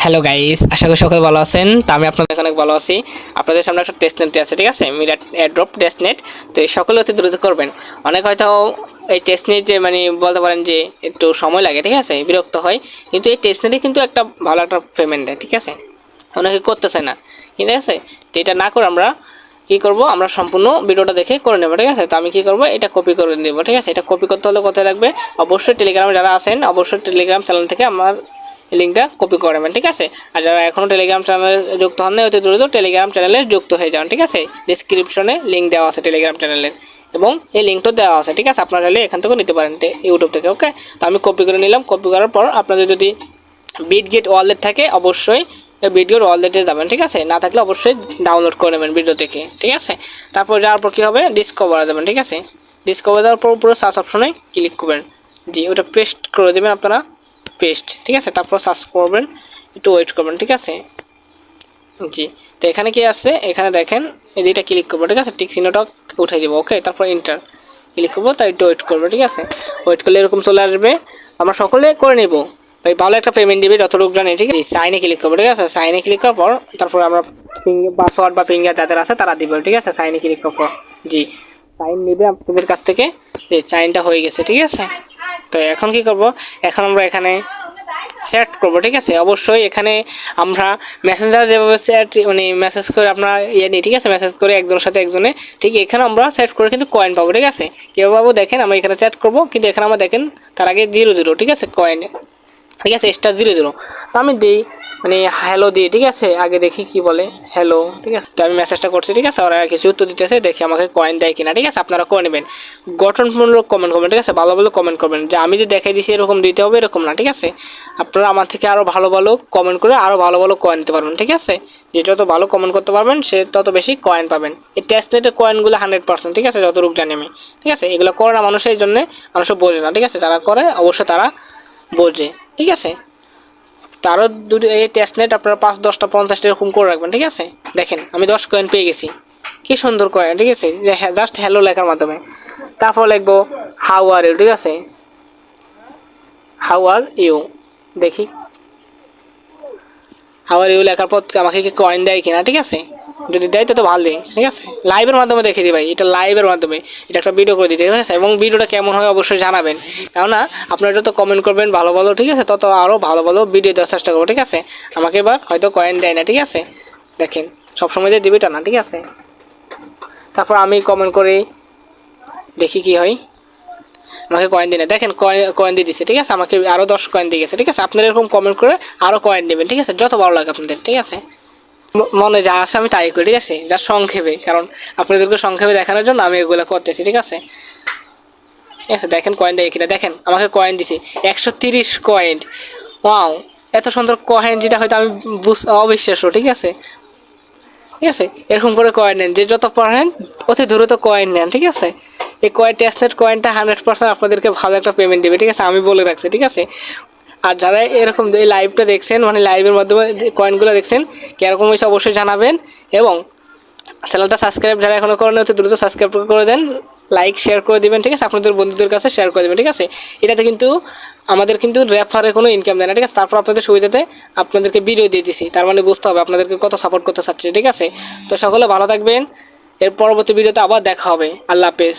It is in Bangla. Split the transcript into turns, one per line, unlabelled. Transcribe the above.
হ্যালো গাইস, আশা করি সকলে ভালো আছেন। তো আমি আপনাদের অনেক ভালো আছি। আপনাদের সামনে একটা টেস্ট নেট আছে, ঠিক আছে, মিরাট এয়ারড্রপ টেস্ট নেট। তো এই সকলে অতি দ্রুত করবেন। অনেক হয়তো এই টেস্ট নেট যে বলতে পারেন যে একটু সময় লাগে, ঠিক আছে, বিরক্ত হয়, কিন্তু এই টেস্ট নেটে কিন্তু একটা ভালো একটা পেমেন্ট দেয়, ঠিক আছে। অনেকে করতেছে না, ঠিক আছে। তো এটা না করে আমরা কী করবো, আমরা সম্পূর্ণ ভিডিওটা দেখে করে নেবো, ঠিক আছে। তো আমি কী করবো, এটা কপি করে নেবো, ঠিক আছে। এটা কপি করতে হলে কোথায় লাগবে, অবশ্যই টেলিগ্রামে যারা আছেন অবশ্যই টেলিগ্রাম চ্যানেল থেকে আমার লিঙ্কটা কপি করে নেবেন, ঠিক আছে। আর যারা এখনও টেলিগ্রাম চ্যানেলে যুক্ত হন না, অতি দ্রুত টেলিগ্রাম চ্যানেলে যুক্ত হয়ে যান, ঠিক আছে। ডিসক্রিপশনে লিঙ্ক দেওয়া আছে টেলিগ্রাম চ্যানেলের, এবং এই লিঙ্কটা দেওয়া আছে, ঠিক আছে। আপনারা চাইলে এখান থেকেও নিতে পারেন ইউটিউব থেকে, ওকে। তো আমি কপি করে নিলাম। কপি করার পর আপনাদের যদি বিটগেট ওয়ালেট থাকে অবশ্যই বিটগেট ওয়ালেটে যাবেন, ঠিক আছে। না থাকলে অবশ্যই ডাউনলোড করে নেবেন ভিডিও থেকে, ঠিক আছে। তারপর যাওয়ার পর কী হবে, ডিসকভারে যাবেন, ঠিক আছে। ডিসকভার দেওয়ার পর পুরো সার্চ অপশনে ক্লিক করবেন, জি, ওটা পেস্ট করে দেবেন আপনারা, পেস্ট, ঠিক আছে। তারপর সার্চ করবেন, একটু ওয়েট করবেন, ঠিক আছে, জি। তো এখানে কি আসছে, এখানে দেখেন এটা ক্লিক করবো, ঠিক আছে, টিক চিহ্নটা উঠে দেবো, ওকে। তারপর ইন্টার ক্লিক করবো, তাই একটু ওয়েট করবো, ঠিক আছে। ওয়েট করলে এরকম চলে আসবে, আমরা সকলে করে নেব ভাই, ভালো একটা পেমেন্ট দিবে যতটুকু জানি, ঠিক আছে। সাইনে ক্লিক করবো, ঠিক আছে। সাইনে ক্লিক করার পর তারপর আমরা পাসওয়ার্ড বা ফিঙ্গার যাদের আছে তারা দিব, ঠিক আছে। সাইনে ক্লিক করার পর, জি, সাইন নেবে আপনাদের কাছ থেকে, সাইনটা হয়ে গেছে, ঠিক আছে। তো এখন কি করব, এখন আমরা এখানে সেট করব, ঠিক আছে। অবশ্যই এখানে আমরা মেসেঞ্জার যেভাবে সেট মেসেজ করে আপনার নিই, ঠিক আছে, মেসেজ করে একজনের সাথে একজনে, ঠিক এখানে আমরা সেট করে কিন্তু কয়েন পাবো, ঠিক আছে। কীভাবে পাবো দেখেন, আমরা এখানে চ্যাট করব, কিন্তু এখানে আমরা দেখেন তার আগে 0 0, ঠিক আছে, কয়েন, ঠিক আছে, *0 0। তো আমি দিই হ্যালো দিই, ঠিক আছে। আগে দেখি কি বলে, হ্যালো, ঠিক আছে। তো আমি মেসেজটা করছি, ঠিক আছে। ওরা কিছু উত্তর দিতেছে, দেখি আমাকে কয়েন দেয় কিনা, ঠিক আছে। আপনারা করে নেবেন, গঠনমূলক কমেন্ট করবেন, ঠিক আছে, ভালো ভালো কমেন্ট করবেন, যে আমি যে দেখাই দিছি এরকম দিতে হবে এরকম না, ঠিক আছে। আপনারা আমার থেকে আরও ভালো ভালো কমেন্ট করে আরও ভালো ভালো কয়েন দিতে পারবেন, ঠিক আছে। যে যত ভালো কমেন্ট করতে পারবেন সে তত বেশি কয়েন পাবেন। এই টেস্টনেটের কয়েনগুলো 100%, ঠিক আছে, যতটুকু জানি আমি, ঠিক আছে। এগুলো করে না মানুষের জন্য, মানুষ বোঝে না, ঠিক আছে। যারা করে অবশ্যই তারা বোঝে, ঠিক আছে। তারও দুটো এই টেস্টনেট আপনারা 5 10টা 50টা এরকম করে রাখবেন, ঠিক আছে। দেখেন আমি 10 কয়েন পেয়ে গেছি, কি সুন্দর কয়েন, ঠিক আছে, যে জাস্ট হ্যালো লেখার মাধ্যমে। তারপর লিখবো হাউ আর ইউ, ঠিক আছে, হাউ আর ইউ, দেখি হাউ আর ইউ লেখার পর আমাকে কি কয়েন দেয় কিনা, ঠিক আছে। যদি দেয় তো ভালো দেয়, ঠিক আছে। লাইভের মাধ্যমে দেখে দিই ভাই, এটা লাইভের মাধ্যমে, এটা একটা ভিডিও করে দিতে, ঠিক আছে। এবং ভিডিওটা কেমন হয় অবশ্যই জানাবেন, কেননা আপনারা যত কমেন্ট করবেন ভালো ভালো, ঠিক আছে, তত আরও ভালো ভালো ভিডিও দেওয়ার চেষ্টা করবো, ঠিক আছে। আমাকে এবার হয়তো কয়েন দেয় না, ঠিক আছে, দেখেন সবসময় যে দিবিটা না, ঠিক আছে। তারপর আমি কমেন্ট করে দেখি কি হয়, আমাকে কয়েন দিনে দেখেন কয়েন দিয়ে দিচ্ছে, ঠিক আছে। আমাকে আরও 10 কয়েন দিয়ে গেছে, ঠিক আছে। আপনারা এরকম কমেন্ট করে আরও কয়েন নেবেন, ঠিক আছে, যত ভালো লাগে আপনাদের, ঠিক আছে। মনে যা আসে আমি তাই করি, ঠিক আছে, যা সংক্ষেপে, কারণ আপনাদেরকে সংক্ষেপে দেখানোর জন্য আমি এগুলো করতেছি, ঠিক আছে। ঠিক আছে, দেখেন কয়েন দেয় কিনা, দেখেন আমাকে কয়েন দিছে 130 কয়েন, ওয়াও, এত সুন্দর কয়েন, যেটা হয়তো আমি অবিশ্বাস্য, ঠিক আছে, ঠিক আছে। এরকম করে কয়েন নেন, যে যত পারেন অতি দ্রুত কয়েন নেন, ঠিক আছে। এই টেস্টনেট কয়েনটা 100% আপনাদেরকে ভালো একটা পেমেন্ট দেবে, ঠিক আছে, আমি বলে রাখছি, ঠিক আছে। আর যারা এরকম এই লাইভটা দেখছেন, লাইভের মাধ্যমে কয়েনগুলো দেখছেন, কীরকম হয়েছে অবশ্যই জানাবেন। এবং চ্যানেলটা সাবস্ক্রাইব যারা এখনও করেন অতি দ্রুত সাবস্ক্রাইব করে দেন, লাইক শেয়ার করে দেবেন, ঠিক আছে, আপনাদের বন্ধুদের কাছে শেয়ার করে দেবেন, ঠিক আছে। এটাতে কিন্তু আমাদের কিন্তু রেফারে কোনো ইনকাম দেয় না, ঠিক আছে। তারপর আপনাদের সুবিধাতে আপনাদেরকে ভিডিও দিয়ে দিছি, তার বুঝতে হবে আপনাদেরকে কত সাপোর্ট করতে চাচ্ছে, ঠিক আছে। তো সকলে ভালো থাকবেন, এর পরবর্তী ভিডিওতে আবার দেখা হবে, আল্লাহ হাফেজ।